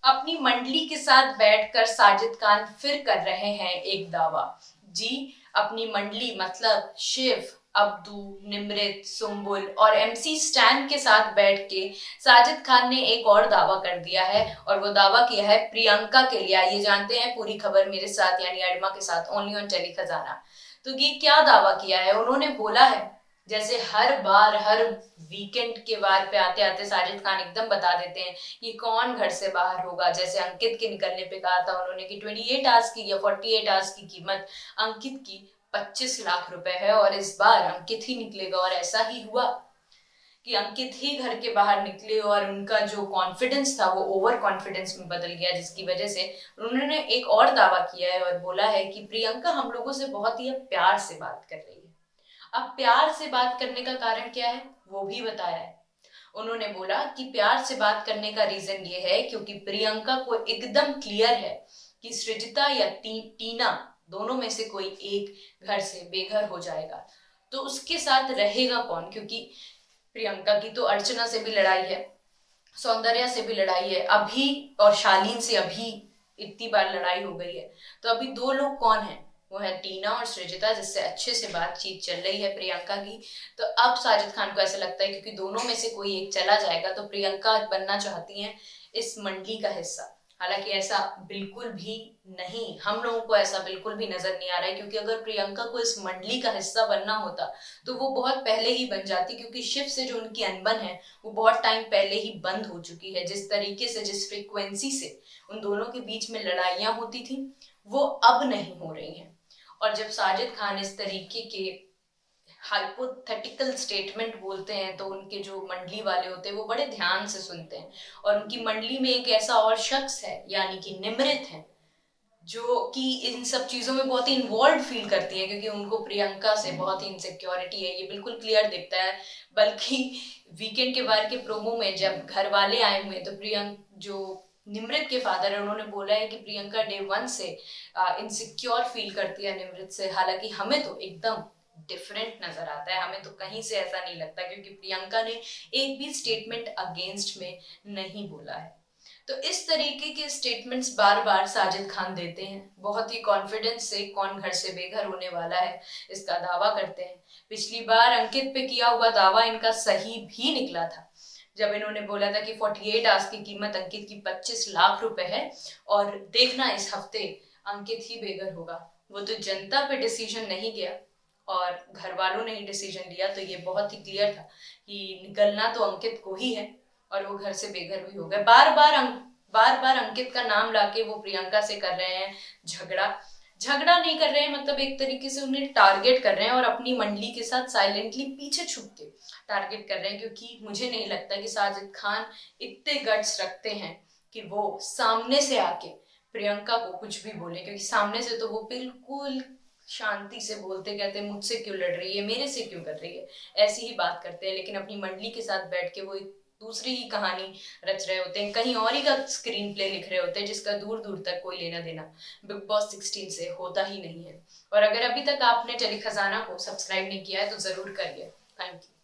अपनी मंडली के साथ बैठकर साजिद खान फिर कर रहे हैं एक दावा। जी, अपनी मंडली मतलब शिव, अब्दू, निमृत, सुम्बुल और एमसी स्टैन के साथ बैठ के साजिद खान ने एक और दावा कर दिया है, और वो दावा किया है प्रियंका के लिए। ये जानते हैं पूरी खबर मेरे साथ यानी अडमा के साथ, ओनली ऑन टेली खजाना। तो ये क्या दावा किया है? उन्होंने बोला है, जैसे हर बार हर वीकेंड के बार पे आते आते साजिद खान एकदम बता देते हैं कि कौन घर से बाहर होगा। जैसे अंकित के निकलने पे कहा था उन्होंने कि 28 आवर्स की या 48 आवर्स की कीमत अंकित की 25 लाख रुपए है, और इस बार अंकित ही निकलेगा। और ऐसा ही हुआ कि अंकित ही घर के बाहर निकले, और उनका जो कॉन्फिडेंस था वो ओवर कॉन्फिडेंस में बदल गया, जिसकी वजह से उन्होंने एक और दावा किया है और बोला है कि प्रियंका हम लोगों से बहुत ही प्यार से बात कर रही है। अब प्यार से बात करने का कारण क्या है वो भी बताया है। उन्होंने बोला कि प्यार से बात करने का रीजन ये है क्योंकि प्रियंका को एकदम क्लियर है कि सृजिता या टीना दोनों में से कोई एक घर से बेघर हो जाएगा, तो उसके साथ रहेगा कौन? क्योंकि प्रियंका की तो अर्चना से भी लड़ाई है, सौंदर्या से भी लड़ाई है, अभी और शालीन से अभी इतनी बार लड़ाई हो गई है। तो अभी दो लोग कौन है? वो है टीना और सृजिता, जिससे अच्छे से बातचीत चल रही है प्रियंका की। तो अब साजिद खान को ऐसा लगता है क्योंकि दोनों में से कोई एक चला जाएगा तो प्रियंका बनना चाहती हैं इस मंडली का हिस्सा। हालांकि ऐसा बिल्कुल भी नहीं, हम लोगों को ऐसा बिल्कुल भी नजर नहीं आ रहा है, क्योंकि अगर प्रियंका को इस मंडली का हिस्सा बनना होता तो वो बहुत पहले ही बन जाती, क्योंकि शिव से जो उनकी अनबन है वो बहुत टाइम पहले ही बंद हो चुकी है। जिस तरीके से, जिस फ्रिक्वेंसी से उन दोनों के बीच में लड़ाइयां होती थी वो अब नहीं हो रही हैं। और जब साजिद खान इस तरीके के हाइपोथेटिकल स्टेटमेंट बोलते हैं तो उनके जो मंडली वाले होते हैं वो बड़े ध्यान से सुनते हैं। और उनकी मंडली में एक ऐसा और शख्स है यानी कि निमृत है, जो कि इन सब चीजों में बहुत ही इन्वॉल्व फील करती है, क्योंकि उनको प्रियंका से बहुत ही इनसिक्योरिटी है, ये बिल्कुल क्लियर दिखता है। बल्कि वीकेंड के बार के प्रोमो में जब घर वाले आए हुए तो प्रियंका जो निमृत के फादर है उन्होंने बोला है कि प्रियंका डे वन से इनसिक्योर फील करती है निमृत से। हालांकि हमें तो एकदम डिफरेंट नजर आता है, हमें तो कहीं से ऐसा नहीं लगता, क्योंकि प्रियंका ने एक भी स्टेटमेंट अगेंस्ट में नहीं बोला है। तो इस तरीके के स्टेटमेंट्स बार बार साजिद खान देते हैं, बहुत ही कॉन्फिडेंस से कौन घर से बेघर होने वाला है इसका दावा करते हैं। पिछली बार अंकित पे किया हुआ दावा इनका सही भी निकला था, जब इन्होंने बोला था कि 48 आवर्स की कीमत अंकित की 25 लाख रुपए है, और देखना इस हफ्ते अंकित ही बेघर होगा। वो तो जनता पे डिसीजन नहीं गया और घर वालों ने ही डिसीजन लिया, तो ये बहुत ही क्लियर था कि निकलना तो अंकित को ही है, और वो घर से बेघर भी हो गए। बार बार अंकित का नाम लाके वो प्रियंका से कर रहे हैं झगड़ा। झगड़ा नहीं कर रहे हैं, मतलब एक तरीके से उन्हें टारगेट कर रहे हैं, और अपनी मंडली के साथ साइलेंटली पीछे छुप के टारगेट कर रहे हैं। क्योंकि मुझे नहीं लगता कि साजिद खान इतने गट्स रखते हैं कि वो सामने से आके प्रियंका को कुछ भी बोले, क्योंकि सामने से तो वो बिल्कुल शांति से बोलते, कहते मुझसे क्यों लड़ रही है, मेरे से क्यों कर रही है, ऐसी ही बात करते हैं। लेकिन अपनी मंडली के साथ बैठ के वो एक दूसरी ही कहानी रच रहे होते हैं, कहीं और ही का स्क्रीन प्ले लिख रहे होते हैं, जिसका दूर दूर तक कोई लेना देना बिग बॉस 16 से होता ही नहीं है। और अगर अभी तक आपने टेली खजाना को सब्सक्राइब नहीं किया है तो जरूर करिए। Thank you.